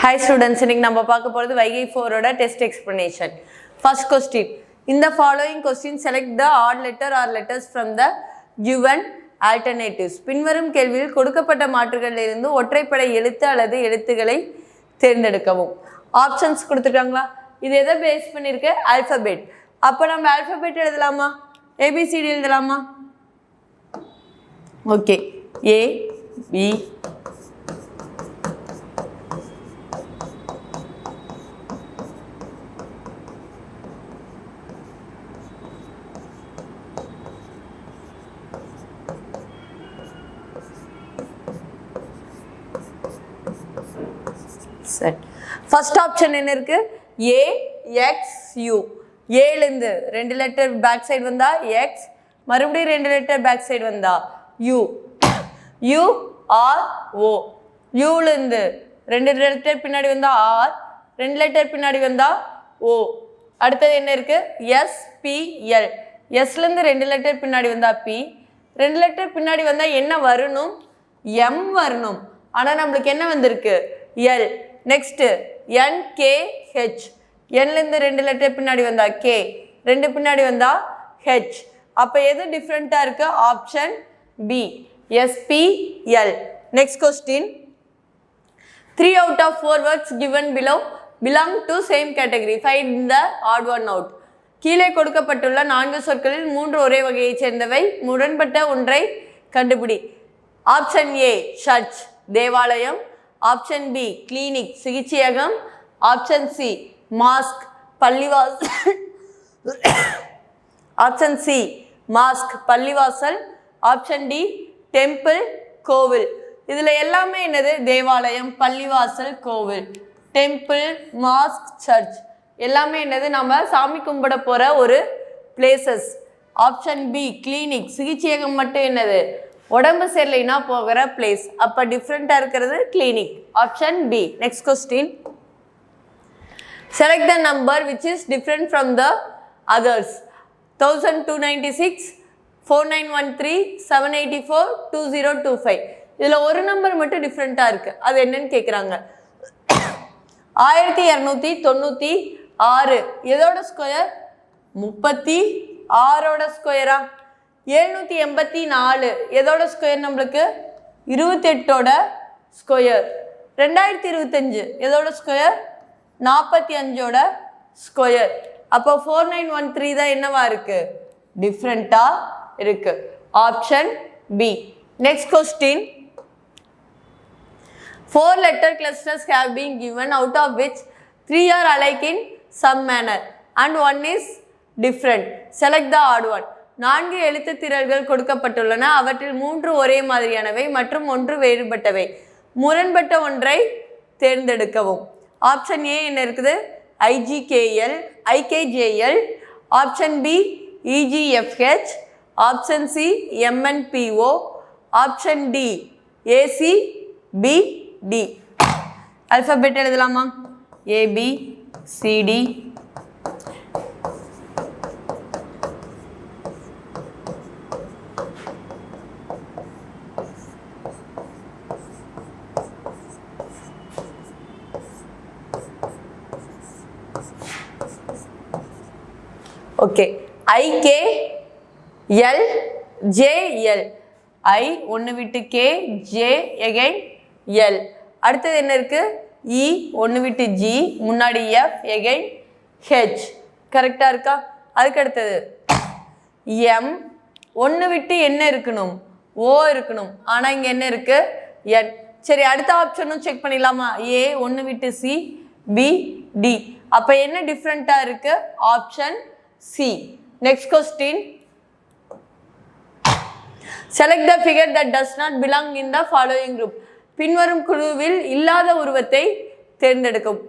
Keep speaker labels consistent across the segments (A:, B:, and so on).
A: Hi students, இன்னைக்கு நம்ம பார்க்க போறது வைகை 4 ஓட test explanation. First question. In the following question select the odd letter or letters from the given alternatives. பின்வரும் கேள்வியில் கொடுக்கப்பட்ட மாற்றுகளிலிருந்து ஒற்றைப்படை எழுத்து அல்லது எழுத்துக்களை தேர்ந்தெடுக்கவும். ஆப்ஷன்ஸ் கொடுத்துருக்காங்களா? இது எதை பேஸ் பண்ணிருக்கு? ஆல்பபெட். அப்போ நம்ம ஆல்பபெட் எழுதலாமா? ABCD எழுதலாமா? Okay. A B first option என்ன இருக்கு? A X U. A ல இருந்து ரெண்டு லெட்டர் பேக் சைடு வந்தா X, மறுபடியும் ரெண்டு லெட்டர் பேக் சைடு வந்தா U. U R O. U ல இருந்து ரெண்டு லெட்டர் பின்னாடி வந்தா R, ரெண்டு லெட்டர் பின்னாடி வந்தா O. அடுத்தது என்ன இருக்கு? S P L. S ல இருந்து ரெண்டு லெட்டர் பின்னாடி வந்தா P, ரெண்டு லெட்டர் பின்னாடி வந்தா என்ன வரணும்? M வரணும். ஆனா நம்மளுக்கு என்ன வந்திருக்கு? L. Next N K H. N ல இருந்து ரெண்டு லெட்டர் பின்னாடி வந்தா K, ரெண்டு பின்னாடி வந்தா H. அப்ப எது டிஃபரெண்டா இருக்கு? Option B S P L. Next question. 3 out of 4 words given below belong to same category. Find the odd one out. கீழே கொடுக்கப்பட்டுள்ள 4 சொற்களில் 3 ஒரே வகையைச் சேர்ந்தவை, முரண்பட்ட ஒன்றை கண்டுபிடி. ஆப்ஷன் A சர்ச் தேவாலயம், ஆப்ஷன் பி கிளினிக் சிகிச்சையகம், ஆப்ஷன் சி மாஸ்க் பள்ளிவாசல், ஆப்ஷன் சி மாஸ்க் பள்ளிவாசல், ஆப்ஷன் டி டெம்பிள் கோவில். இதில் எல்லாமே என்னது? தேவாலயம், பள்ளிவாசல், கோவில், டெம்பிள், மாஸ்க், சர்ச் எல்லாமே என்னது? நம்ம சாமி கும்பிட போகிற ஒரு பிளேசஸ். ஆப்ஷன் பி கிளினிக் சிகிச்சையகம் மட்டும் என்னது? உடம்பு சரியில்லைனா போகிற பிளேஸ். அப்போ டிஃப்ரெண்ட்டாக இருக்கிறது clinic. Option B. Next question. Select the number which is different from the others. 1296, 4913, 784, 2025. இதில் ஒரு நம்பர் மட்டும் டிஃப்ரெண்ட்டாக இருக்குது. அது என்னன்னு கேட்குறாங்க. 1296 எதோட ஸ்கொயர்? 36ஓட ஸ்கொயரா? 784 எதோட ஸ்கொயர்? நம்மளுக்கு 28ஓட ஸ்கொயர். 2025 எதோட ஸ்கொயர்? 45ஓட ஸ்கொயர். அப்போ 4913 தான் என்னவா இருக்கு? டிஃப்ரெண்டா இருக்கு. Option B. Next question. 4 letter clusters have been given, out of which 3 are alike in some manner and 1 is different. Select the odd one. 4 எழுத்து திரள்கள் கொடுக்கப்பட்டுள்ளன. அவற்றில் 3 ஒரே மாதிரியானவை மற்றும் 1 வேறுபட்டவை. முரண்பட்ட ஒன்றை தேர்ந்தெடுக்கவும். ஆப்ஷன் ஏ என்ன இருக்குது? IGKL, IKJL, option B EGFH, option C MNPO, option D ACBD. Alphabet எழுதலாமா? ABCD. ஓகே. IKLJL. I ஒன்று விட்டு K, J again L. அடுத்தது என்ன இருக்கு? E ஒன்று விட்டு G, முன்னாடி F again H. கரெக்டாக இருக்கா? அதுக்கு அடுத்தது M ஒன்று விட்டு என்ன இருக்கணும்? O இருக்கணும். ஆனால் இங்கே என்ன இருக்கு? N. சரி, அடுத்த ஆப்ஷனும் செக் பண்ணிடலாமா? A ஒன்று விட்டு C, B D. அப்போ என்ன டிஃப்ரெண்ட்டாக இருக்கு? Option C. Next question. Select the figure that does not belong in the following group. பின்வரும் குழுவில் இல்லாத உருவத்தை தேர்ந்தெடுக்கும்.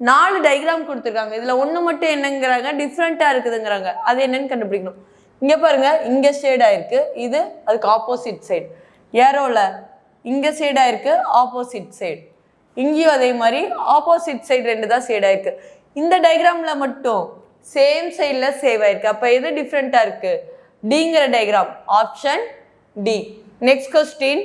A: 4 டயக்ராம் கொடுத்துருக்காங்க. இதில் ஒன்று மட்டும் என்னங்கிறாங்க? டிஃப்ரெண்ட்டாக இருக்குதுங்கிறாங்க. அது என்னன்னு கண்டுபிடிக்கணும். இங்கே பாருங்க, இங்கே ஷேடாக இருக்கு. இது அதுக்கு ஆப்போசிட் சைடு. ஏரோவில் இங்கே ஷேடாக இருக்கு, ஆப்போசிட் சைடு. இங்கேயும் அதே மாதிரி ஆப்போசிட் சைடு 2 தான் ஷேடாக இருக்கு. இந்த டயக்ராமில் மட்டும் சேம் சைடில் சேவ் ஆயிருக்கு. அப்போ எது டிஃப்ரெண்ட்டாக இருக்கு? டிங்கிற diagram. Option D. Next question.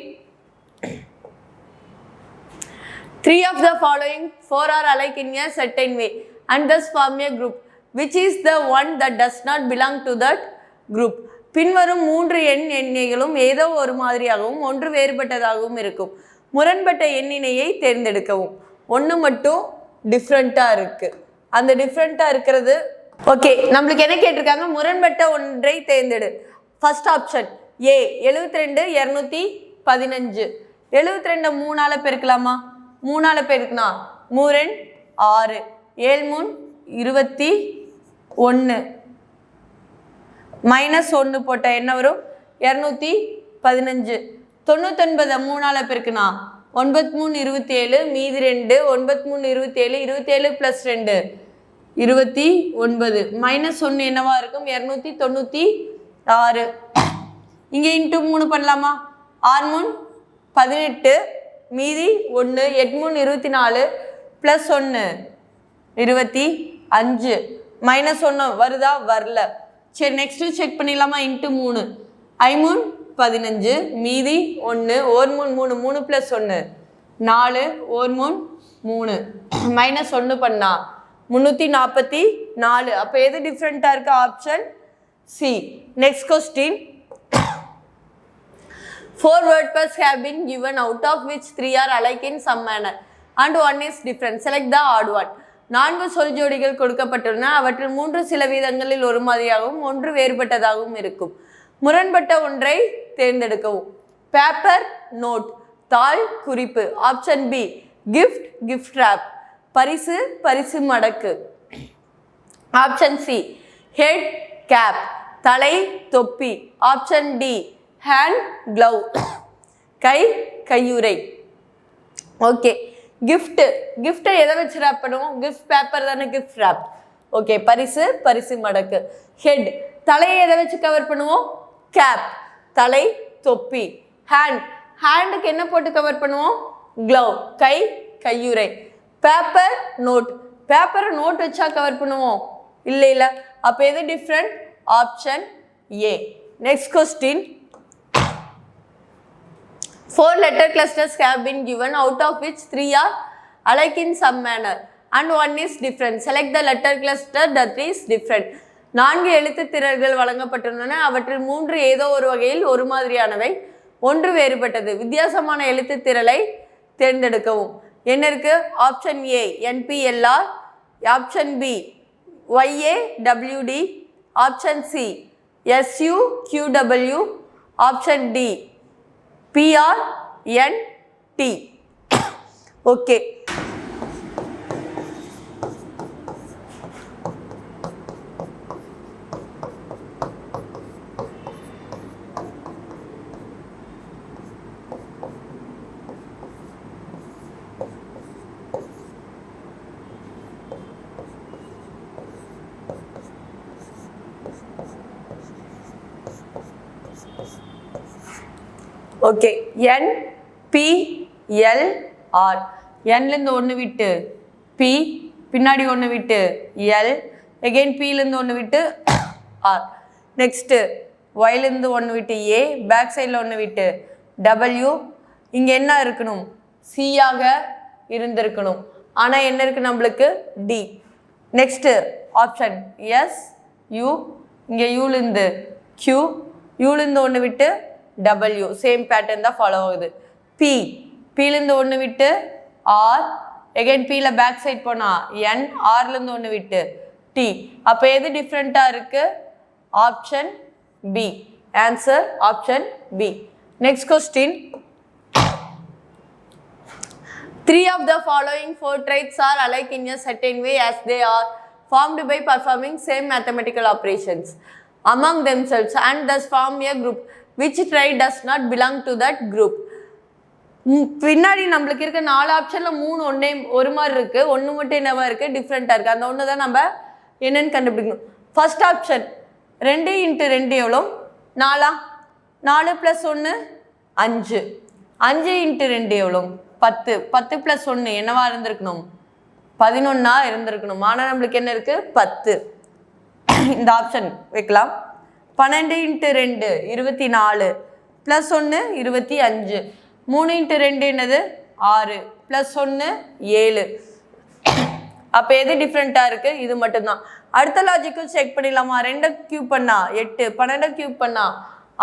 A: 3 of the following 4 are alike in a certain way and thus form a group. Which is the one that does not belong to that group? பின்வரும் 3 எண்ணினைகளும் ஏதோ ஒரு மாதிரியாகவும் ஒன்று வேறுபட்டதாகவும் இருக்கும். முரண்பட்ட எண்ணினையை தேர்ந்தெடுக்கவும். ஒன்று மட்டும் டிஃப்ரெண்ட்டாக இருக்குது. அந்த டிஃப்ரெண்ட்டாக இருக்கிறது ஓகே. நம்மளுக்கு என்ன கேட்டிருக்காங்க? முரண்பட்ட ஒன்றை தேர்ந்தெடு. First option A 72 215. 72 3ஆல் பெருக்கலாமா? 3ஆல் பெருக்குனா 3 6 7 21 -1 போட்டால் என்ன வரும்? 215. 99 3ஆல் பெருக்குனா 9 3 27 மீதி 2 9 3 27 27 + 2 29 -1 என்னவா இருக்கும்? 296. இங்கே இன்ட்டு 3 பண்ணலாமா? 6 3 18 மீதி 1 8 3 24 + 1 25 -1 வருதா? வரல. சரி, நெக்ஸ்ட்டு செக் பண்ணிடலாமா? இன்ட்டு 3 5 3 15 மீதி 1 1 3 3 + 1 4 1 3 -1 பண்ணா 344. அப்போ எது டிஃப்ரெண்ட்டாக இருக்கு? Option C. Next question. 4 word pairs have been given, out of which 3 are alike in some manner and 1 is different. Select the odd one. 4 சொல் ஜோடிகள் கொடுக்கப்பட்டுள்ளன. அவற்றில் 3 சில விதங்களில் ஒரு மாதிரியாகவும் ஒன்று வேறுபட்டதாகவும் இருக்கும். முரண்பட்ட ஒன்றை தேர்ந்தெடுக்கவும். பேப்பர் நோட் தாள் குறிப்பு. Option B gift gift wrap. பரிசு பரிசு மடக்கு. ஆப்ஷன் சி ஹெட் கேப் தலை தொப்பி. ஆப்ஷன் டி ஹேண்ட் க்ளவ் கை கையுறை. ஓகே. கிஃப்ட் கிஃப்ட்டை எதை வச்சு ரேப் பண்ணுவோம்? கிஃப்ட் பேப்பர் தானே கிஃப்ட் ரேப். ஓகே. பரிசு பரிசு மடக்கு. ஹெட் தலையை எதை வச்சு கவர் பண்ணுவோம்? கேப் தலை தொப்பி. ஹேண்ட் ஹேண்டுக்கு என்ன போட்டு கவர் பண்ணுவோம்? க்ளவ் கை கையுறை. பேப்பர் நோட் பேப்பரை நோட் வச்சா கவர் பண்ணுவோம்? இல்லை இல்லை. அப்போ எது different? Option A. Next question. 4 letter clusters have been given, out of which 3 are alike in some manner and 1 is different. Select the letter cluster that is different. 4 எழுத்து திரள்கள் வழங்கப்பட்டுள்ளன. அவற்றில் 3 ஏதோ ஒரு வகையில் ஒரு மாதிரியானவை, ஒன்று வேறுபட்டது. வித்தியாசமான எழுத்து திரளை தேர்ந்தெடுக்கவும். என்ன இருக்கு? Option A NPLR, option B YAWD, option C SUQW, option D PRNT. Okay. Okay. NPLR. Nலேருந்து 1 விட்டு P, பின்னாடி 1 விட்டு L, அகெயின் Pலேருந்து 1 விட்டு R. நெக்ஸ்ட்டு Yலேருந்து 1 விட்டு A, பேக் சைடில் 1 விட்டு W. இங்கே என்ன இருக்கணும்? C-ஆக இருந்திருக்கணும். ஆனால் என்ன இருக்குது நம்மளுக்கு? D. Next option S U. இங்கே Uலேருந்து Q, Uலேருந்து 1 விட்டு W. சேம் பேட்டர்ன் தான் ஃபாலோ ஆகுது. P, Pலேருந்து 1 விட்டு R, அகெயின் Pயில் பேக் சைட் போனால் N, Rலேருந்து 1 விட்டு T. அப்போ எது டிஃப்ரெண்ட்டாக இருக்குது? Option B. Answer option B. Next question. 3 of the following 4 traits are alike in a certain way as they are formed by performing same mathematical operations among themselves and thus form a group. Which trait does not belong to that group? பின்னாடி நம்மளுக்கு இருக்க 4 ஆப்ஷனில் 3 ஒன்றே ஒரு மாதிரி இருக்குது, ஒன்று மட்டும் என்னவா இருக்குது? டிஃப்ரெண்ட்டாக இருக்குது. அந்த ஒன்று தான் நம்ம என்னென்னு கண்டுபிடிக்கணும். ஃபர்ஸ்ட் ஆப்ஷன் 2 × 2 எவ்வளோ? 4. 4 + 1 5. 5 × 2 எவ்வளோ? 10. 10 + 1 என்னவா இருந்திருக்கணும்? 11 இருந்திருக்கணும். ஆனால் நம்மளுக்கு என்ன இருக்குது? 10. இந்த ஆப்ஷன் வைக்கலாம். 12 × 2 24 + 1 25. 3 × 2 என்னது? 6 + 1 7. அப்போ எது டிஃப்ரெண்ட்டாக இருக்குது? இது மட்டும்தான். அடுத்த லாஜிக்கும் செக் பண்ணிடலாமா? 2 கியூப் பண்ணா 8, 12 கியூப் பண்ணா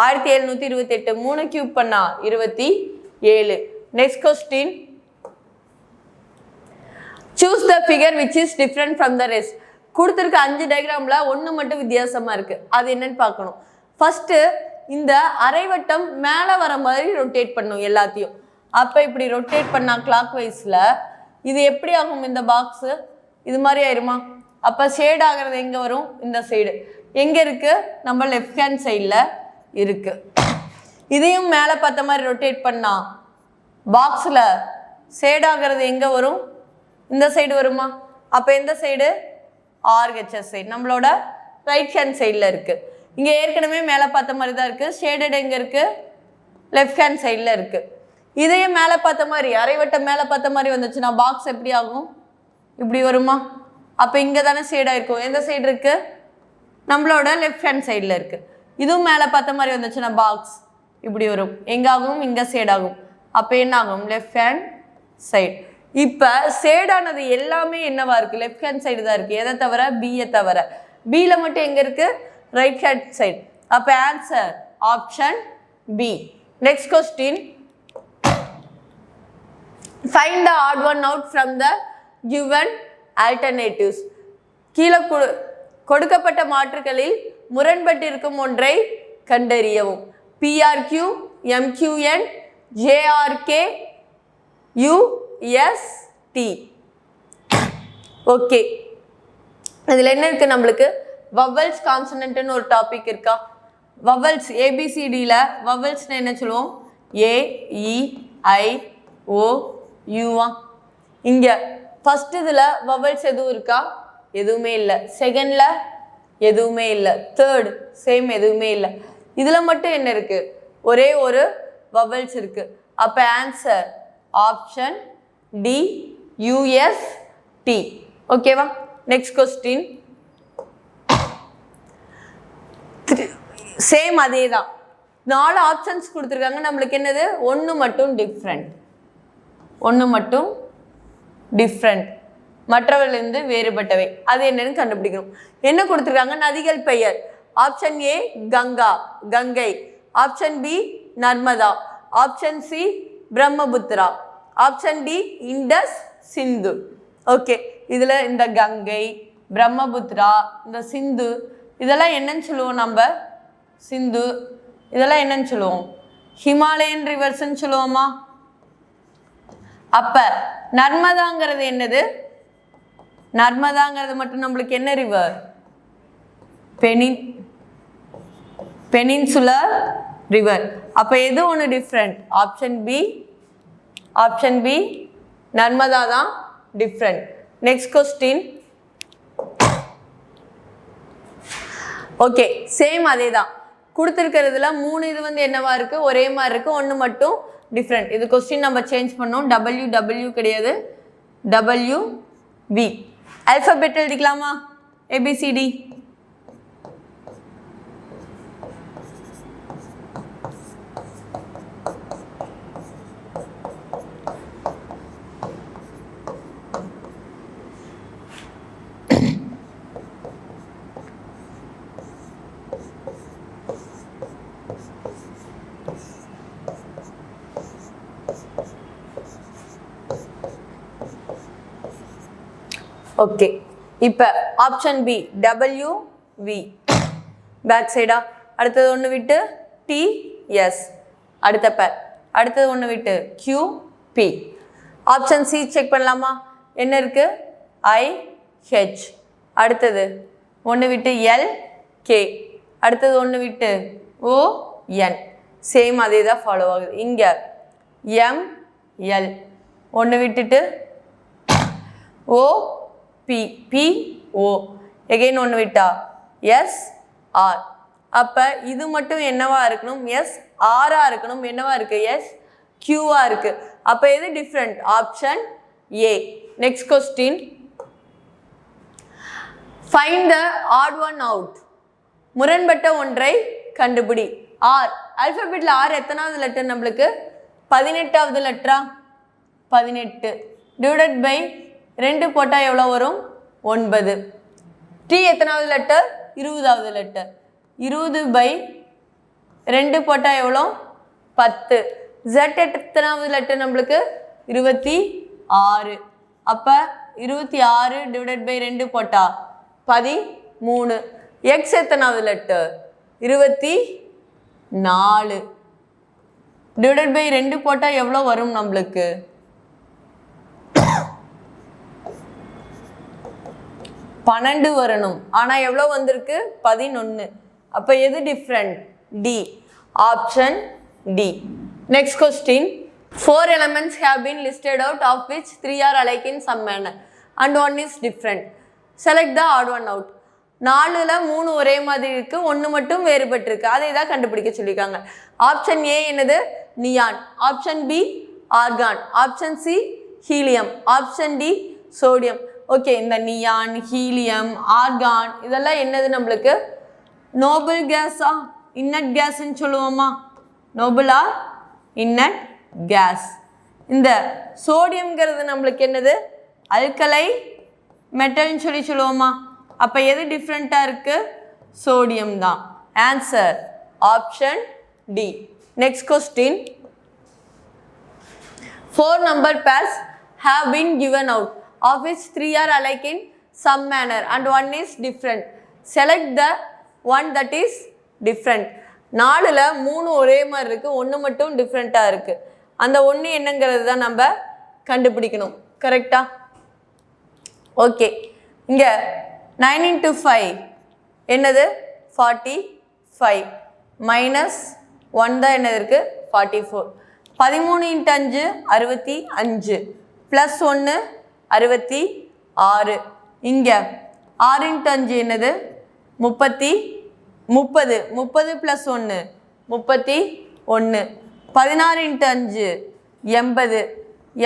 A: 1728, 3 கியூப் பண்ணா 27. Next question, choose the figure which is different from the rest. கொடுத்துருக்க 5 டயக்ராமில் ஒன்று மட்டும் வித்தியாசமாக இருக்குது. அது என்னன்னு பார்க்கணும். ஃபஸ்ட்டு இந்த அரைவட்டம் மேலே வர மாதிரி ரொட்டேட் பண்ணும் எல்லாத்தையும். அப்போ இப்படி ரொட்டேட் பண்ணால் கிளாக் வைஸில் இது எப்படி ஆகும்? இந்த பாக்ஸு இது மாதிரி ஆயிருமா? அப்போ ஷேட் ஆகிறது எங்கே வரும்? இந்த சைடு. எங்கே இருக்குது? நம்ம லெஃப்ட் ஹேண்ட் சைடில் இருக்குது. இதையும் மேலே பார்த்த மாதிரி ரொட்டேட் பண்ணால் பாக்ஸில் ஷேட் ஆகிறது எங்கே வரும்? இந்த சைடு வருமா? அப்போ எந்த சைடு? ஆர்ஹெச்எஸ் சைடு, நம்மளோட ரைட் ஹேண்ட் சைடில் இருக்குது. இங்கே ஏற்கனவே மேலே பார்த்த மாதிரி தான் இருக்குது. ஷேடட் எங்கே இருக்குது? லெஃப்ட் ஹேண்ட் சைடில் இருக்குது. இதையே மேலே பார்த்த மாதிரி அரைவட்டம் மேலே பார்த்த மாதிரி வந்துச்சுன்னா பாக்ஸ் எப்படி ஆகும்? இப்படி வருமா? அப்போ இங்கே தானே ஷேடாக இருக்கும். எந்த சைடு இருக்குது? நம்மளோட லெஃப்ட் ஹேண்ட் சைடில் இருக்குது. இதுவும் மேலே பார்த்த மாதிரி வந்துச்சுன்னா பாக்ஸ் இப்படி வரும். எங்காகும்? இங்கே ஷேடாகும். அப்போ என்ன ஆகும்? Left hand side. இப்போ ஷேடானது எல்லாமே என்னவா இருக்குது? லெஃப்ட் ஹேண்ட் சைடு தான் இருக்குது. எதை தவிர? பியை தவிர. பியில் மட்டும் எங்கே இருக்குது? Right hand side. அப்போ answer option B. Next question, find the odd one out from the given alternatives. கீழே கொடுக்கப்பட்ட மாற்றுகளில் முரண்பட்டிருக்கும் ஒன்றை கண்டறியவும். PRQ, MQN, JRK, UST. Okay, இதில் என்ன இருக்குது? நம்மளுக்கு வவல்ஸ் கான்சனன்ட்னு ஒரு டாபிக் இருக்கா? வவல்ஸ் ABCDயில் வவல்ஸ்னு என்ன சொல்லுவோம்? A, E, I, O, யூவா. இங்கே ஃபஸ்ட் இதில் வவல்ஸ் எதுவும் இருக்கா? எதுவுமே இல்லை. செகண்டில் எதுவுமே இல்லை. தேர்ட் சேம் எதுவுமே இல்லை. இதில் மட்டும் என்ன இருக்குது? ஒரே ஒரு வவல்ஸ் இருக்குது. அப்போ ஆன்சர் ஆப்ஷன் டி, UST. ஓகேவா? நெக்ஸ்ட் கொஸ்டின், சேம் அதே தான். 4 ஆப்ஷன்ஸ் கொடுத்துருக்காங்க. நம்மளுக்கு என்னது? ஒன்று மட்டும் டிஃப்ரெண்ட். ஒன்று மட்டும் டிஃப்ரெண்ட், மற்றவர்களிருந்து வேறுபட்டவை. அது என்னன்னு கண்டுபிடிக்கணும். என்ன கொடுத்துருக்காங்க? நதிகள் பெயர். Option A Ganga, Gangai. Option B Narmada. Option C Brahmaputra. Option D Indus, Sindhu. ஓகே, இதில் இந்த கங்கை, பிரம்மபுத்திரா, இந்த சிந்து இதெல்லாம் என்னன்னு சொல்லுவோம்? நம்ம சிந்து இதெல்லாம் என்னன்னு சொல்லுவோம்? ஹிமாலயன் ரிவர்ஸ்ன்னு சொல்லுவோமா? அப்ப நர்மதாங்கிறது என்னது? நர்மதாங்கிறது மட்டும் நம்மளுக்கு என்ன ரிவர்? Peninsular river. அப்ப எது ஒன்று different? Option B. Option B Narmada தான் different. Next question, okay same அதே தான். கொடுத்துருக்கிறதுல 3 இது என்னவா இருக்குது? ஒரே மாதிரி இருக்குது. ஒன்று மட்டும் டிஃப்ரெண்ட். இது கொஸ்டின் நம்ம சேஞ்ச் பண்ணோம். WW கிடையாது, WV. ஆல்ஃபபெட் எழுதிக்கலாமா? ABCD. ஓகே, இப்போ ஆப்ஷன் பி WV பேக் சைடா. அடுத்தது ஒன்று விட்டு TS, அடுத்த பேர். அடுத்தது ஒன்று விட்டு QP. ஆப்ஷன் சி செக் பண்ணலாமா? என்ன இருக்கு? IH. அடுத்தது ஒன்று விட்டு LK. அடுத்தது ஒன்று விட்டு ON. சேம் அதே தான் ஃபாலோ ஆகுது. இங்கே ML. ஒன்று விட்டுட்டு OP, PO. எகைன் ஒன்று விட்டா SR. அப்போ இது மட்டும் என்னவா இருக்கணும்? SR இருக்கணும். என்னவா இருக்கு? SQ இருக்கு. அப்போ எது different? Option A. Next question, find the odd one out. முரண்பட்ட ஒன்றை கண்டுபிடி. ஆர் ஆல்பபெட்டில் ஆர் எத்தனாவது லெட்டர்? நம்மளுக்கு 18வது லெட்டரா? 18 டிவைடட் பை 2 போட்டால் எவ்வளோ வரும் 9. டி எத்தனாவது லெட்டர் 20வது லெட்டர் 20 பை 2 போட்டால் எவ்வளோ 10. Z எத்தனாவது லெட்டர் நம்மளுக்கு 26. அப்போ 26 டிவைடட் பை 2 போட்டால் 13. எக்ஸ் எத்தனாவது லெட்டர் 24 டிவைடட் பை 2 போட்டால் எவ்வளோ வரும் நம்மளுக்கு 12 வரணும். ஆனால் எவ்வளோ வந்திருக்கு 11. அப்போ எது different D option D. Next question 4 elements have been listed out of which 3 are alike in some manner and 1 is different. Select the odd one out. 4ல் 3 ஒரே மாதிரி இருக்குது, 1 மட்டும் வேறுபட்டிருக்கு. அதை தான் கண்டுபிடிக்க சொல்லியிருக்காங்க. ஆப்ஷன் ஏ என்னது neon, option B argon, option C helium, option D sodium. Okay, இந்த நியான் ஹீலியம் ஆர்கான் இதெல்லாம் என்னது நம்மளுக்கு நோபல் கேஸா இன்னட் கேஸ்ன்னு சொல்லுவோமா, நோபலா இன்னட் கேஸ். இந்த சோடியம்ங்கிறது நம்மளுக்கு என்னது அல்கலை மெட்டல்னு சொல்லுவோமா. அப்போ எது டிஃப்ரெண்ட்டாக இருக்குது சோடியம் தான். Answer option D. Next question 4 number pairs have been given out of which 3 are alike in some manner and 1 is different. Select the one that is different. 4ல் 3 ஒரே மாதிரி இருக்குது, 1 மட்டும் டிஃப்ரெண்ட்டாக இருக்குது. அந்த 1 என்னங்கிறது தான் நம்ம கண்டுபிடிக்கணும். கரெக்டா? ஓகே, இங்கே 9 into 5 என்னது 45 மைனஸ் 1 தான் என்னது இருக்குது 44. 13 into 5 65 ப்ளஸ் 1 66. இங்கே 6 into 5 என்னது 30 ப்ளஸ் 1 31. 16 into 5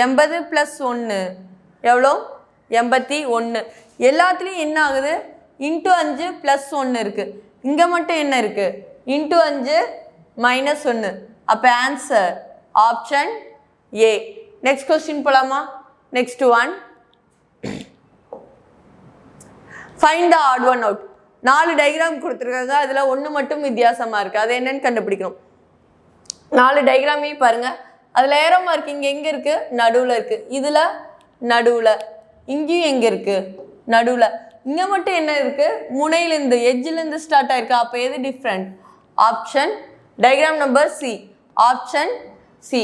A: 80 ப்ளஸ் 1 எவ்வளோ 81. எல்லாத்துலேயும் என்ன ஆகுது இன்ட்டு 5 ப்ளஸ் 1 இருக்குது. இங்கே மட்டும் என்ன இருக்குது இன்ட்டு 5 மைனஸ் 1. அப்போ answer option A. Next question போகலாமா? Next one find the odd one out. 4 diagram கொடுத்துருக்காங்க, அதில் 1 மட்டும் வித்தியாசமாக இருக்குது. அது என்னன்னு கண்டுபிடிக்கணும். 4 டயக்ராமையும் பாருங்கள். அதில் ஏரோ மார்க் இங்கே எங்கே இருக்குது நடுவில் இருக்குது, இதில் நடுவில், இங்கேயும் எங்கே இருக்குது நடுவில். இங்கே மட்டும் என்ன இருக்குது முனையிலேருந்து எட்ஜிலேருந்து ஸ்டார்ட் ஆயிருக்கு. அப்போ எது different option diagram number C, option C.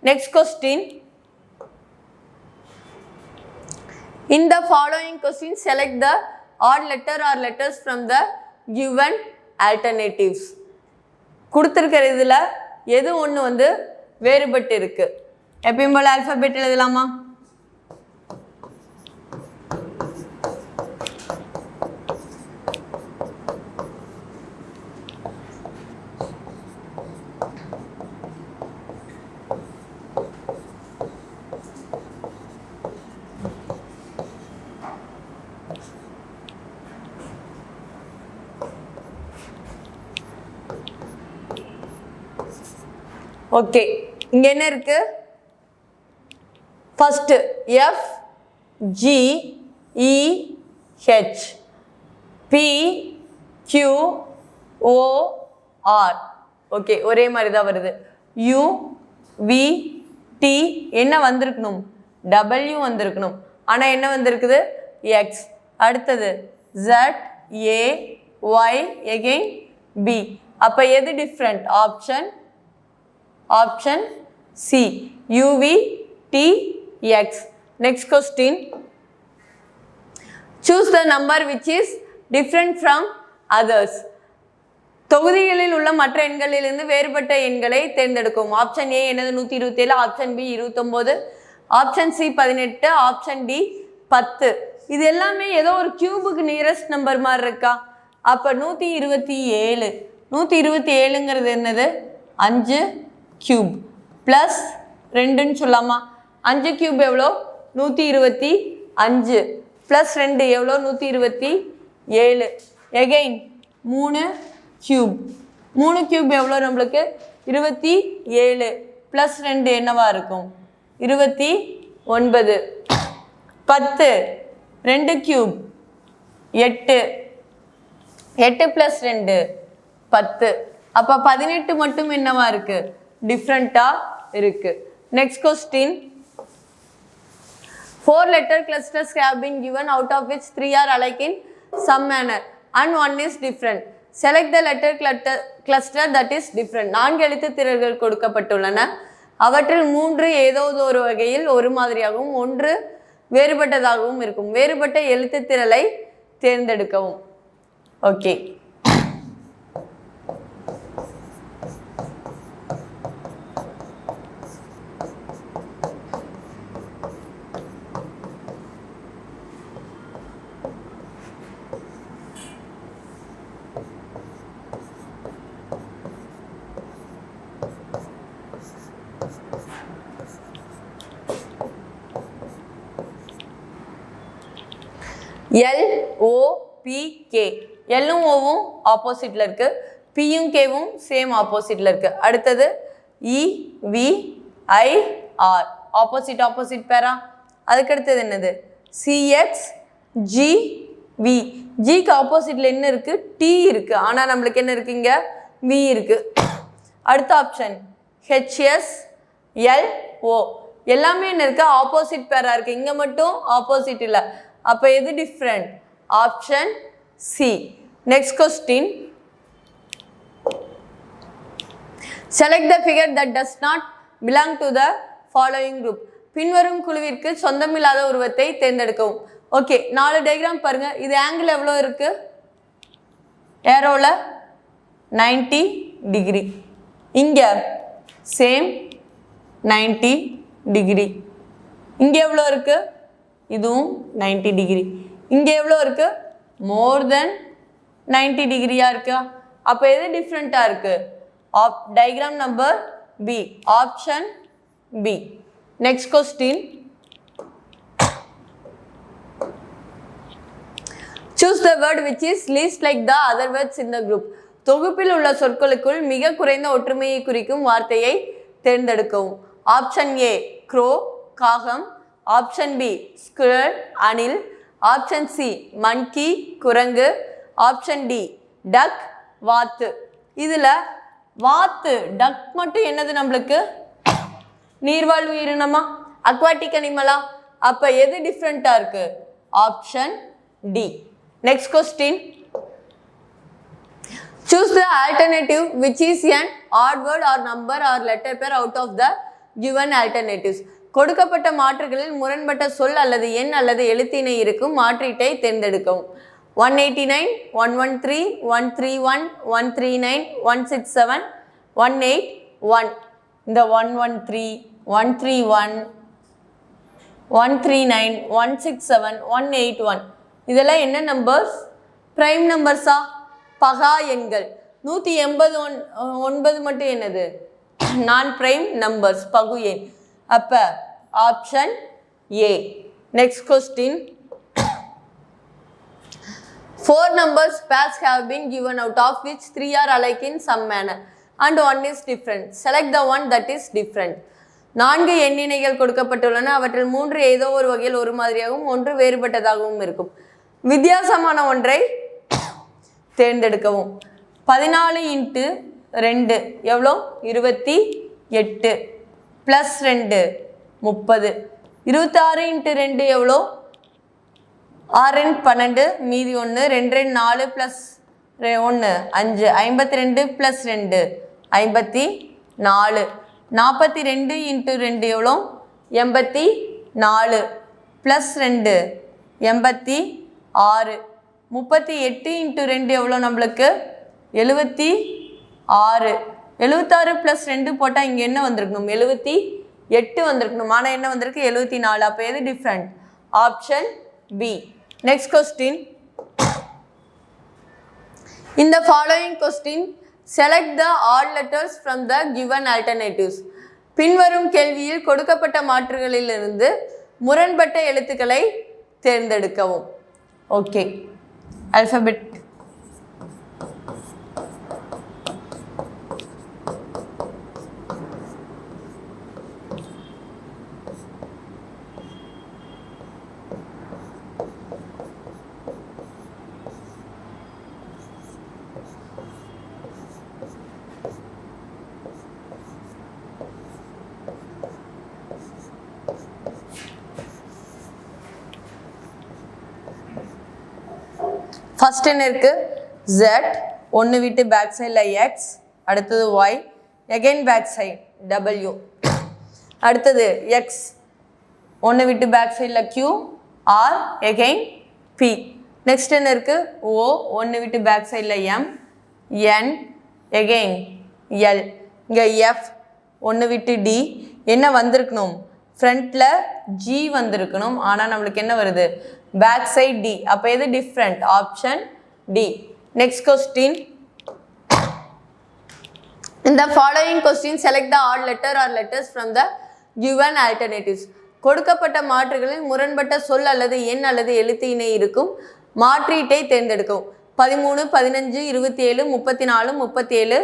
A: Next question in the following question select the odd letter or letters from the given alternatives. கொடுத்துருக்கிற இதில் எது ஒன்று வந்து வேறுபட்டு இருக்கு. எப்பயும் போல் ஆல்ஃபபெட் எழுதலாமா? ஓகே, இங்கே என்ன இருக்கு first F G E H P Q O R. Okay, ஒரே மாதிரி தான் வருது. யூ வி டி என்ன வந்திருக்கணும் டபிள்யூ வந்திருக்கணும், ஆனால் என்ன வந்திருக்குது எக்ஸ். அடுத்தது ஜட் ஏ ஒய் எகெயின் பி. அப்போ எது different option option C UVTX. Next question. Choose the number which is different from others. தொகுதிகளில் உள்ள மற்ற எண்களிலிருந்து வேறுபட்ட எண்களை தேர்ந்தெடுக்கும். ஆப்ஷன் ஏ என்னது 127, option B 29, option C 18, option D 10. இது எல்லாமே ஏதோ ஒரு கியூபுக்கு நியரஸ்ட் நம்பர் மாதிரி இருக்கா? அப்போ 127, 127ங்கிறது என்னது 5 கியூப் ப்ளஸ் 2ன்னு சொல்லாமா? 5 கியூப் எவ்வளோ 125 ப்ளஸ் 2 எவ்வளோ 127. எகெயின் 3 கியூப், 3 கியூப் எவ்வளோ நம்மளுக்கு 27 ப்ளஸ் 2 என்னவா இருக்கும் 9 10 2 கியூப் 8 8 + 2 10 அப்போ 18 மட்டும் என்னவா இருக்கு டிஃப்ரெண்ட்டாக இருக்கு. Next question 4 letter clusters have been given out of which 3 are alike in some manner and 1 is different. Select the letter cluster that is different. 4 எழுத்து திரள்கள் கொடுக்கப்பட்டுள்ளன. அவற்றில் 3 ஏதோ ஒரு வகையில் ஒரு மாதிரியாகவும் 1 வேறுபட்டதாகவும் இருக்கும். வேறுபட்ட எழுத்து திரளை தேர்ந்தெடுக்கவும். ஓகே, LOPK எல்லும் ஓவும் ஆப்போசிட்ல இருக்கு, பியும் கேவும் சேம் ஆப்போசிட்ல இருக்கு. அடுத்தது EVIR ஆப்போசிட் ஆப்போசிட் பேரா. அதுக்கு அடுத்தது என்னது CXGV. ஜிக்கு ஆப்போசிட்ல என்ன இருக்கு T இருக்கு, ஆனா நம்மளுக்கு என்ன இருக்கு இங்க V இருக்கு. அடுத்த ஆப்ஷன் HSLO எல்லாமே என்ன இருக்கு ஆப்போசிட் பேரா இருக்கு, இங்க மட்டும் ஆப்போசிட் இல்லை. அப்போ எது different option C. Next question select the figure that does not belong to the following group. பின்வரும் குழுவிற்கு சொந்தமில்லாத உருவத்தை தேர்ந்தெடுக்கவும். ஓகே, 4 டயக்ராம் பாருங்க. இது ஆங்கிள் எவ்வளோ இருக்கு ஏரோவில் 90 டிகிரி, இங்கே சேம் 90 டிகிரி, இங்கே எவ்வளோ இருக்கு இதுவும் 90 டிகிரி, இங்கே எவ்வளோ இருக்கு மோர் தென் 90 டிகிரியா இருக்கா. அப்போ எது டிஃப்ரெண்ட்டாக இருக்கு diagram number B option B. Next question choose the word which is least like the other words in the group. தொகுப்பில் உள்ள சொற்களுக்குள் மிக குறைந்த ஒற்றுமையை குறிக்கும் வார்த்தையை தேர்ந்தெடுக்கவும். ஆப்ஷன் ஏ க்ரோ காகம், ஆப்ஷன் பி ஸ்குரல் அணில், ஆப்ஷன் சி மங்கி குரங்கு, ஆப்ஷன் டி டக் வாத்து. இதில் வாத்து டக் மட்டும் என்னது நம்மளுக்கு நீர்வாழ் உயிரினமா அக்வாட்டிக் அனிமலா. அப்போ எது டிஃப்ரெண்ட்டாக இருக்கு option D. Next question choose the alternative which is an odd word or number or letter pair out of the given alternatives. கொடுக்கப்பட்ட மாற்றுகளில் முரண்பட்ட சொல் அல்லது எண் அல்லது எழுத்தினை இருக்கும் மாற்றீட்டை தேர்ந்தெடுக்கவும். 189 113 131 139 167 181. இந்த 113 131 139 167 181 இதெல்லாம் என்ன நம்பர்ஸ் பிரைம் நம்பர்ஸா பகா எண்கள். 189 மட்டும் என்னது நான் பிரைம் நம்பர்ஸ் பகு எண். அப்போ option A. Next question 4 numbers pairs have been given out of which 3 are alike in some manner and 1 is different. Select the one that is different. 4 எண்ணிணைகள் கொடுக்கப்பட்டுள்ளன. அவற்றில் 3 ஏதோ ஒரு வகையில் ஒரு மாதிரியாகவும் 1 வேறுபட்டதாகவும் இருக்கும். வித்தியாசமான ஒன்றை தேர்ந்தெடுக்கவும். 14 × 2 எவ்வளோ 28 + 2 30. 26 × 2 எவ்வளோ 6 × 12 மீதி 1 2 2 4 + 1 5 52 + 2 54. 42 × 2 எவ்வளோ 84 + 2 86. 38 × 2 எவ்வளோ நம்மளுக்கு 76. 76 + 2 போட்டால் இங்கே என்ன வந்திருக்கணும் 78 வந்திருக்கணும். ஆனால் என்ன வந்திருக்கு 74. அப்போ எது different option B. Next question In the following question, select the odd letters from the given alternatives. பின்வரும் கேள்வியில் கொடுக்கப்பட்ட மாற்றுகளிலிருந்து முரண்பட்ட எழுத்துக்களை தேர்ந்தெடுக்கவும். ஓகே, ஆல்பபெட் ஃபர்ஸ்ட் என்ன இருக்கு? Z, ஒன்று விட்டு பேக் சைடில் X, அடுத்தது Y, again back side W, அடுத்தது X, ஒன்று விட்டு பேக் சைடில் Q, R, again P. Next என்ன இருக்கு? O, ஒன்று விட்டு பேக் சைடில் M, N, அகைன் L. இங்கே F, ஒன்று விட்டு D. என்ன வந்திருக்கணும்? ஃப்ரண்ட்டில் G வந்திருக்கணும். ஆனால் நம்மளுக்கு என்ன வருது? Back side D. அப்போ எது different? Option D. Next question. In the following question, select the odd letter or letters from the given alternatives. கொடுக்கப்பட்ட மாற்றுகளில் முரண்பட்ட சொல் அல்லது எண் அல்லது எழுத்து இணை இருக்கும் மாற்றீட்டை தேர்ந்தெடுக்கவும். 13, 15, 27, 34, 37,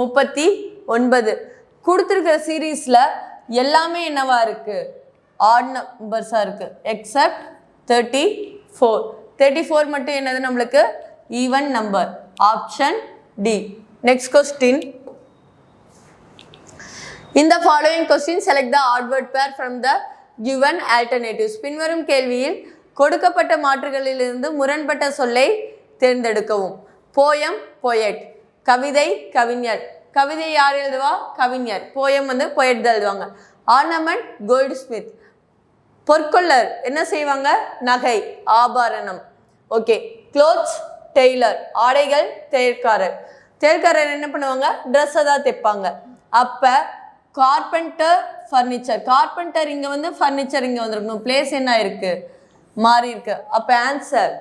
A: 39. கொடுத்துருக்கிற சீரீஸில் எல்லாமே என்னவா இருக்கு? ஆட் நம்பர்ஸாக இருக்கு எக்ஸப்ட் 34. 34 மட்டும் என்னது நம்மளுக்கு? Even number. Option D. Next question. In the following question, select the odd word pair from the given alternatives. பின்வரும் கேள்வியில் கொடுக்கப்பட்ட மாற்றுகளிலிருந்து முரண்பட்ட சொல்லை தேர்ந்தெடுக்கவும். Poem, poet. கவிதை, கவிஞர். கவிதை யார் எழுதுவா? கவிஞர். போயம் வந்து போயட் தான் எழுதுவாங்க. Ornament, gold Smith. பொற்கொள்ளர் என்ன செய்வாங்க? நகை, ஆபரணம். ஓகே. Clothes, tailor. ஆடைகள், தேர்க்காரர். தேர்க்காரர் என்ன பண்ணுவாங்க? ட்ரெஸ்ஸை தான் தைப்பாங்க. அப்போ கார்பெண்டர், ஃபர்னிச்சர். கார்பெண்டர் இங்கே வந்து ஃபர்னிச்சர் இங்கே வந்துருக்கணும். பிளேஸ் என்ன இருக்கு? மாறி இருக்கு. அப்போ answer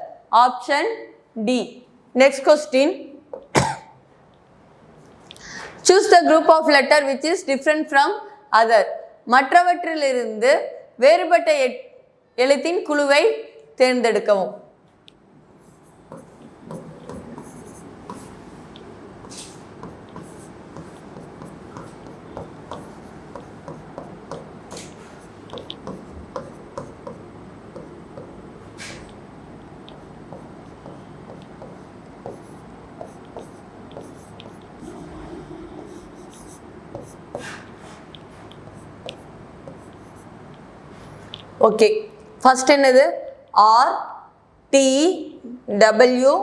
A: option D. Next question. Choose the group of letter which is different from other. மற்றவற்றிலிருந்து வேறுபட்ட எழுத்தின் குழுவை தேர்ந்தெடுக்கவும். ஓகே. ஃபர்ஸ்ட் என்னது? R, T, W,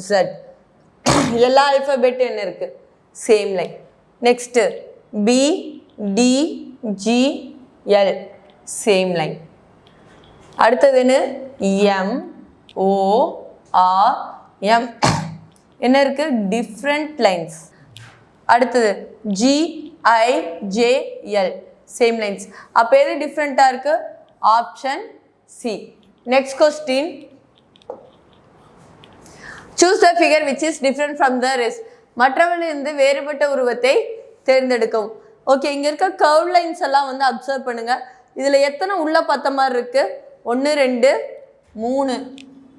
A: Z. எல்லா ஆல்ஃபபெட் என்ன இருக்கு? Same line. Next B, D, G, L. Same line. அடுத்தது என்ன? M, O, R, M. என்ன இருக்கு? Different lines. அடுத்தது G, I, J, L. Same lines. அப்போ எது டிஃப்ரெண்ட்டாக இருக்கு? Option C. Next question. Choose the figure which is different from the rest. மற்றவற்றிலிருந்து வேறுபட்ட உருவத்தை தேர்ந்தெடுக்கவும். ஓகே. இங்கே இருக்க கர்வ் லைன்ஸ் எல்லாம் வந்து அப்சர்வ் பண்ணுங்க. இதில் எத்தனை உள்ள பார்த்த மாதிரி இருக்கு? 1, 2, 3.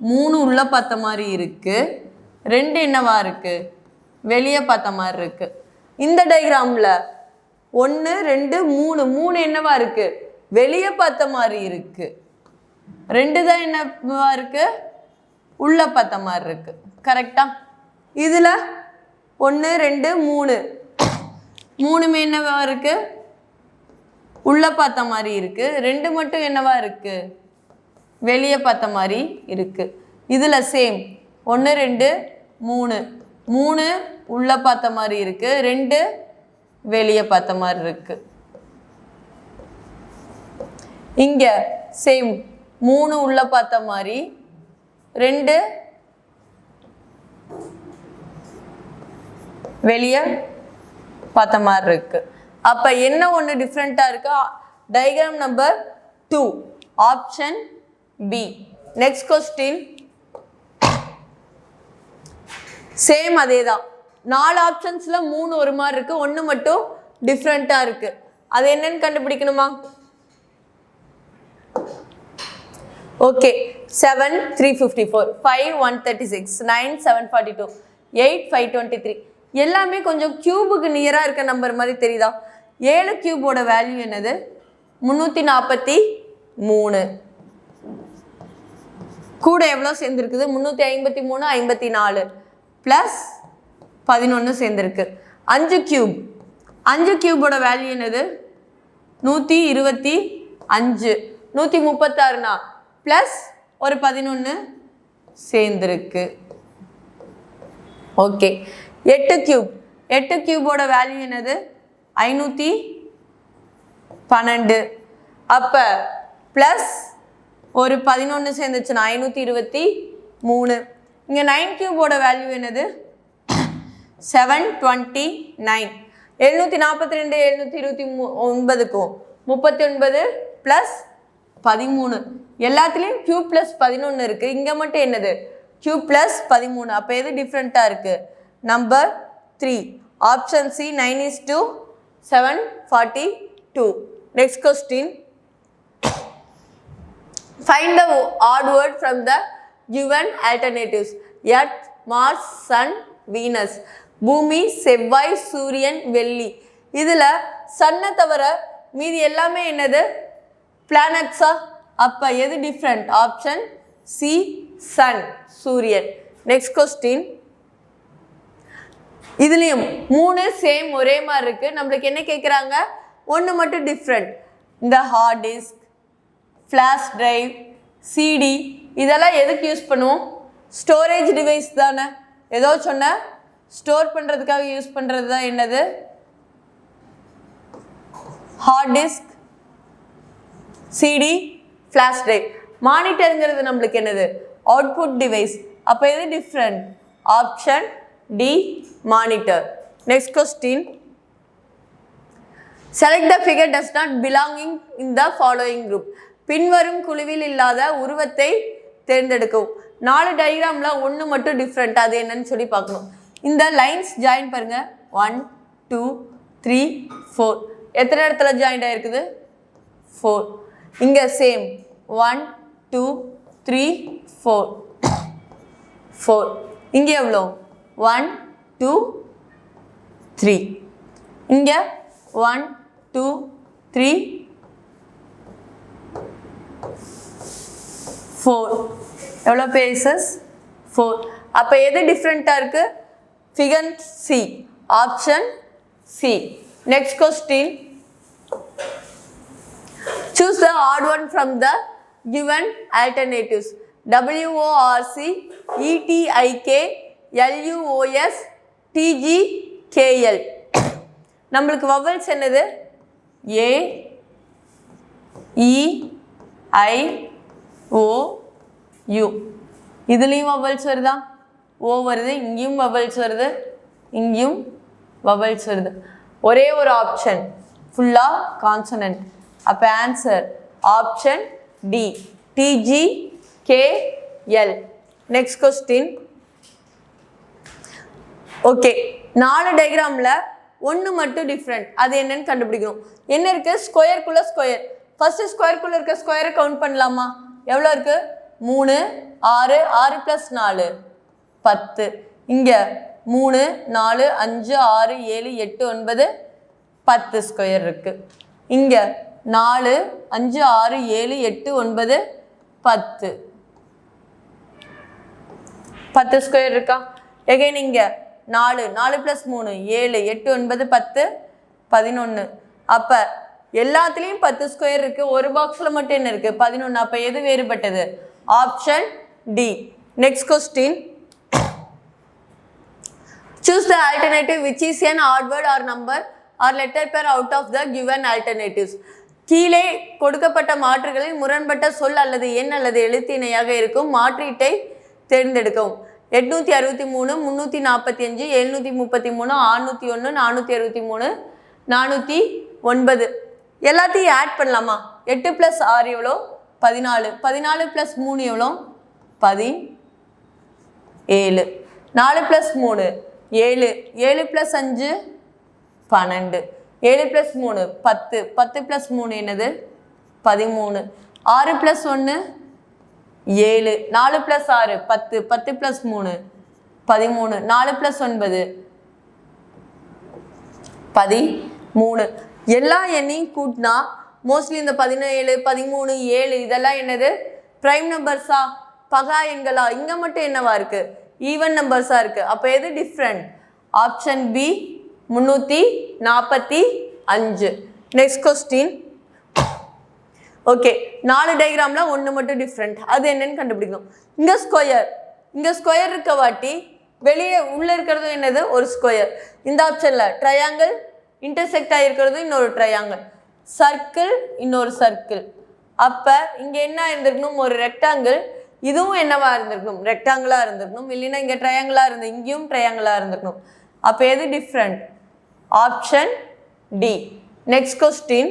A: 3 உள்ள பார்த்த மாதிரி இருக்கு. 2 என்னவா இருக்கு? வெளியே பார்த்த மாதிரி இருக்கு. இந்த டயக்ராமில் 1, 2, 3. 3 என்னவா இருக்கு? வெளியே பார்த்த மாதிரி இருக்கு. 2 தான் என்னவா இருக்கு? உள்ள பார்த்த மாதிரி இருக்கு. கரெக்டா? இதில் 1, 2, 3. 3மே என்னவா இருக்கு? உள்ள பார்த்த மாதிரி இருக்கு. 2 மட்டும் என்னவா இருக்கு? வெளியே பார்த்த மாதிரி இருக்கு. இதில் சேம் 1, 2, 3. 3 உள்ள பார்த்த மாதிரி இருக்கு. 2 வெளியே பார்த்த மாதிரி இருக்கு. இங்க சேம் 3 உள்ள பார்த்த மாதிரி, 2 வெளியே பார்த்த மாதிரி இருக்கு. அப்ப என்ன ஒன்று டிஃப்ரெண்டா இருக்கு? Diagram number 2. Option B. Next question. Same அதே தான். 4 ஆப்ஷன்ஸ்ல 3 ஒரு மாதிரி இருக்கு. 1 மட்டும் டிஃப்ரெண்டா இருக்கு. அது என்னன்னு கண்டுபிடிக்கணுமா? ஓகே. 7 354, 5 136, 9 742, 8 523. எல்லாமே கொஞ்சம் கியூபுக்கு நியராக இருக்க நம்பர் மாதிரி தெரியுதா? 7 கியூபோட வேல்யூ என்னது? 343. கூட எவ்வளோ சேர்ந்துருக்குது? 353, 54 ப்ளஸ் 11 சேர்ந்துருக்கு. 5 கியூப். 5 கியூபோட வேல்யூ என்னது? 125. 136னா ப்ளஸ் ஒரு 11 சேர்ந்துருக்கு. ஓகே 8 கியூப் 8 கியூபோட வேல்யூ என்னது 512 அப்போ ப்ளஸ் ஒரு 11 சேர்ந்துச்சுன்னா 523 இங்கே 9 கியூபோட வேல்யூ என்னது 729 742 729க்கும் 39 ப்ளஸ் 13 எல்லாத்துலேயும் கியூப் ப்ளஸ் 11 இருக்குது இங்கே மட்டும் என்னது கியூப் ப்ளஸ் 13 அப்போ எது டிஃப்ரெண்ட்டாக இருக்குது number 3 option C 9:742 next question find the odd word from the given alternatives earth mars sun venus பூமி செவ்வாய் சூரியன் வெள்ளி இதில் சன்னை தவிர மீதி எல்லாமே என்னது பிளானட்ஸா அப்போ எது டிஃப்ரெண்ட் ஆப்ஷன் சி சன் சூரியன் நெக்ஸ்ட் கொஸ்டின் இதுலேயும் 3 சேம் ஒரே மாதிரி இருக்குது நம்மளுக்கு என்ன கேட்குறாங்க ஒன்று மட்டும் டிஃப்ரெண்ட் இந்த hard disk flash drive CD இதெல்லாம் எதுக்கு யூஸ் பண்ணுவோம் ஸ்டோரேஜ் டிவைஸ் தானே ஏதோ சொன்ன ஸ்டோர் பண்ணுறதுக்காக யூஸ் பண்ணுறது தான் என்னது hard disk CD flash drive மானிட்டருங்கிறது நம்மளுக்கு என்னது அவுட்புட் டிவைஸ் அப்போ எது different option D monitor next question select the figure does not belonging in the following group பின்வரும் குழுவில் இல்லாத உருவத்தை தேர்ந்தெடுக்கவும் 4 டயக்ராம்ல ஒன்று மட்டும் டிஃப்ரெண்ட் அது என்னன்னு சொல்லி பார்க்கணும் இந்த லைன்ஸ் ஜாயின் பாருங்க 1 2 3 4 எத்தனை இடத்துல ஜாயின் ஆயிருக்குது 4 இங்க சேம் 1 2 3 4 4 இங்க எவ்வளோ 1 2 3 இங்க 1 2 3 4 எவ்வளோ பேசஸ் 4 அப்போ எது டிஃப்ரெண்ட்டாக இருக்குது figure C option C next question choose the odd one from the given alternatives WORC ETIK LUOS TGKL நம்மளுக்கு வவல்ஸ் என்னது A E I O U இதுலேயும் வவல்ஸ் வருதா ஓ வருது இங்கேயும் வவல்ஸ் வருது இங்கேயும் வவல்ஸ் வருது ஒரே ஒரு ஆப்ஷன் ஃபுல்லாக கான்சனன்ட் அப்போ answer option D TGKL next question okay 4 டயக்ராமில் ஒன்று மட்டும் டிஃப்ரெண்ட் அது என்னன்னு கண்டுபிடிக்கணும் என்ன இருக்குது ஸ்கொயருக்குள்ளே ஸ்கொயர் ஃபஸ்ட்டு ஸ்கொயருக்குள்ளே இருக்க ஸ்கொயரை கவுண்ட் பண்ணலாமா எவ்வளோ இருக்குது 3 6 6 + 4 10 இங்கே 3 4 5 6 7 8 9 10 ஸ்கொயர் இருக்குது இங்கே 4 5 6 7 8 9 10 10 ஸ்கொயர் இருக்கா எகைன் இங்கே 4 4 + 3 7 8 9 10 11 அப்போ எல்லாத்துலேயும் 10 ஸ்கொயர் இருக்குது ஒரு பாக்ஸில் மட்டும் என்ன இருக்குது 11 அப்போ எது வேறுபட்டது option D next question choose the alternative which is an odd word or number or letter pair out of the given alternatives கீழே கொடுக்கப்பட்ட மாற்றுகளில் முரண்பட்ட சொல் அல்லது எண் அல்லது எழுத்து இணையாக இருக்கும் மாற்றீட்டை தேர்ந்தெடுக்கவும் 863 345 733 601 463 409 எல்லாத்தையும் ஆட் பண்ணலாமா 8 + 6 எவ்வளோ 14 14 + 3 எவ்வளோ 17 4 + 3 7 7 + 5 12 7 + 3 10 10 + 3 என்னது 13 6 + 1 7 4 + 6 10 10 + 3 13 4 + 9 13 எல்லா எண்ணையும் கூட்டினா மோஸ்ட்லி இந்த 17 13 7 இதெல்லாம் என்னது ப்ரைம் நம்பர்ஸா பகா எண்களா இங்கே மட்டும் என்னவா இருக்குது ஈவன் நம்பர்ஸாக இருக்குது அப்போ எது different option B 345 next question okay 4 டயக்ராமில் ஒன்று மட்டும் டிஃப்ரெண்ட் அது என்னன்னு கண்டுபிடிக்கணும் இங்கே ஸ்கொயர் இருக்க வாட்டி வெளியே உள்ள இருக்கிறது என்னது ஒரு ஸ்கொயர். இந்த ஆப்ஷன்ல ட்ரையாங்கிள் இன்டர்செக்ட் ஆகிருக்கிறது இன்னொரு ட்ரையாங்கிள், சர்க்கிள் இன்னொரு சர்க்கிள். அப்போ இங்கே என்ன இருந்திருக்கணும், ஒரு ரெக்டாங்கிள், இதுவும் என்னவா இருந்திருக்கணும், ரெக்டாங்கிளாக இருந்திருக்கணும். இல்லைன்னா இங்கே ட்ரையாங்கிளாக இருந்து இங்கேயும் ட்ரையாங்கிளாக இருந்திருக்கணும். அப்போ எது different? Option D. Next question.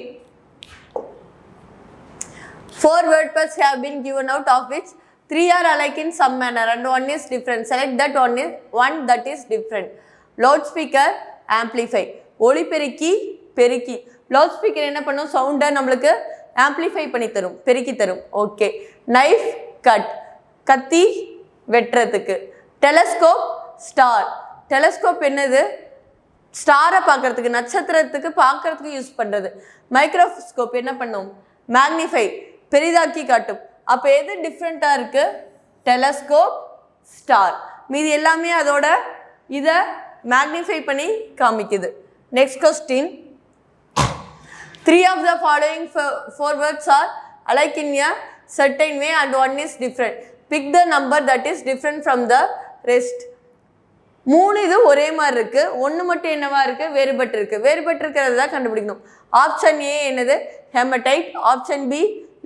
A: 4 word pairs have been given out of which 3 are alike in some manner and one is different. Select that one that is different. Loudspeaker, amplify. ஒளிபெருக்கி, பெருக்கி. லவுட் ஸ்பீக்கர் என்ன பண்ணும், சவுண்டை நம்மளுக்கு amplify பண்ணி தரும், பெருக்கி தரும். Okay. Knife, cut, கத்தி வெட்டுறதுக்கு. Telescope, star. டெலஸ்கோப் என்னது, ஸ்டாரை பார்க்கறதுக்கு, நட்சத்திரத்துக்கு பார்க்கறதுக்கு யூஸ் பண்ணுறது. மைக்ரோஸ்கோப் என்ன பண்ணும், மேக்னிஃபை, பெரிதாக்கி காட்டும். அப்போ எது டிஃப்ரெண்ட்டாக இருக்குது, டெலஸ்கோப், ஸ்டார். மீதி எல்லாமே அதோட இதை மேக்னிஃபை பண்ணி காமிக்குது. Next question. 3 of the following 4 words are alike in a certain way and one is different. Pick the number that is different from the rest. 3 இது ஒரே மாதிரி இருக்கு, ஒன்று மட்டும் என்னவா இருக்கு, வேறுபட்டு இருக்கு. வேறுபட்டு இருக்கிறது தான் கண்டுபிடிக்கணும். ஆப்ஷன் ஏ என்னது, hematite. Option B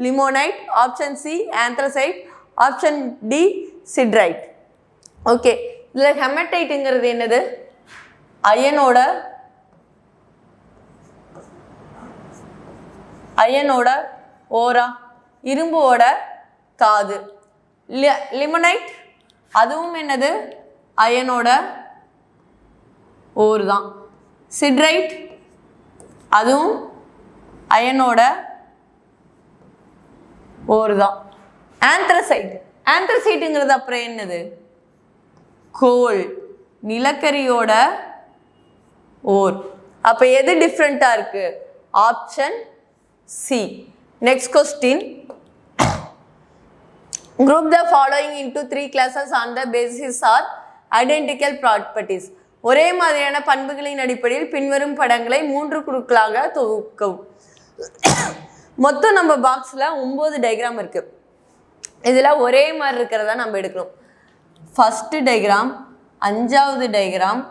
A: limonite. Option C anthracite. Option D siderite. Okay. இதில் ஹெமடைட்டுங்கிறது என்னது, அயனோட ஓரா, இரும்போட தாது. லிமனைட் அதுவும் என்னது, அயனோட ஓர் தான். சிட்ரைட் அதுவும் அயனோட ஓர் தான். ஆந்த்ரசைட், ஆந்த்ரசைட்டுங்கிறது அப்புறம் என்னது, கோல், நிலக்கரியோட ஓர். அப்போ எது டிஃப்ரெண்ட்டாக இருக்கு, option C. Next question. Group the following into 3 classes on the basis of identical properties. ஒரே மாதிரியான பண்புகளின் அடிப்படையில் பின்வரும் படங்களை 3 குழுக்களாக தொகுக்கவும். மொத்தம் நம்ம பாக்ஸில் 9 டயக்ராம் இருக்கு. இதில் ஒரே மாதிரி இருக்கிறதா நம்ம எடுக்கணும். ஃபர்ஸ்ட் டயக்ராம், 5வது டயக்ராம்,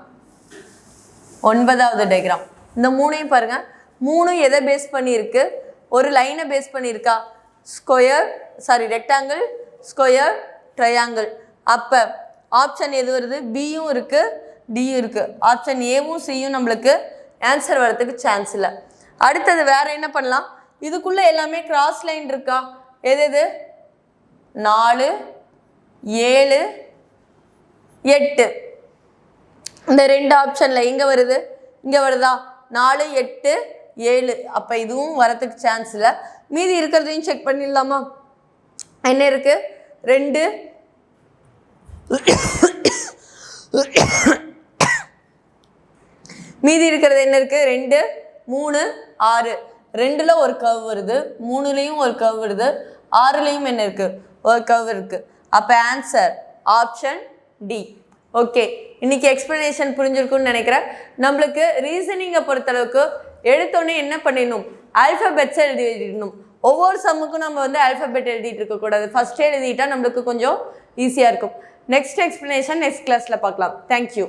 A: 9வது டயக்ராம். இந்த 3ஐயும் பாருங்க. 3 எதை பேஸ் பண்ணியிருக்கு, ஒரு லைனை பேஸ் பண்ணியிருக்கா, ஸ்கொயர், ரெக்டாங்கிள், ஸ்கொயர், ட்ரையாங்கிள். அப்போ ஆப்ஷன் எது வருது, பியும் இருக்குது, டியும் இருக்குது. ஆப்ஷன் ஏவும் சியும் நம்மளுக்கு ஆன்சர் வரதுக்கு சான்ஸ் இல்லை. அடுத்தது வேற என்ன பண்ணலாம், இதுக்குள்ளே எல்லாமே கிராஸ் லைன் இருக்கா, எது 4, 7, 8. இந்த 2 ஆப்ஷனில் எங்கே வருது, இங்கே வருதா, 4, 8, 7. அப்போ இதுவும் வரத்துக்கு சான்ஸ் இல்லை. மீதி இருக்கிறதையும் செக் பண்ணிடலாமா. என்ன இருக்கு, 2, மீதி இருக்கிறது என்ன இருக்கு, 2, 3, 6. 2ல் ஒரு கர்வ் வருது, 3லையும் ஒரு கர்வ் வருது, 6லையும் என்ன இருக்கு, ஒரு கர்வ் இருக்கு. அப்போ ஆன்சர் ஆப்ஷன் டி. ஓகே. இன்னைக்கு எக்ஸ்பிளனேஷன் புரிஞ்சிருக்குன்னு நினைக்கிறேன். நம்மளுக்கு ரீசனிங்கை பொறுத்தளவுக்கு எடுத்தோடனே என்ன பண்ணிடணும், ஆல்ஃபபெட்ஸை எழுதிடணும். ஒவ்வொரு சம்முக்கும் நம்ம ஆல்ஃபபெட் எழுதிட்டு இருக்கக்கூடாது, ஃபஸ்ட்டே எழுதிட்டா நம்மளுக்கு கொஞ்சம் ஈஸியாக இருக்கும். நெக்ஸ்ட் எக்ஸ்பிளனேஷன் நெக்ஸ்ட் கிளாஸில் பார்க்கலாம். தேங்க்யூ.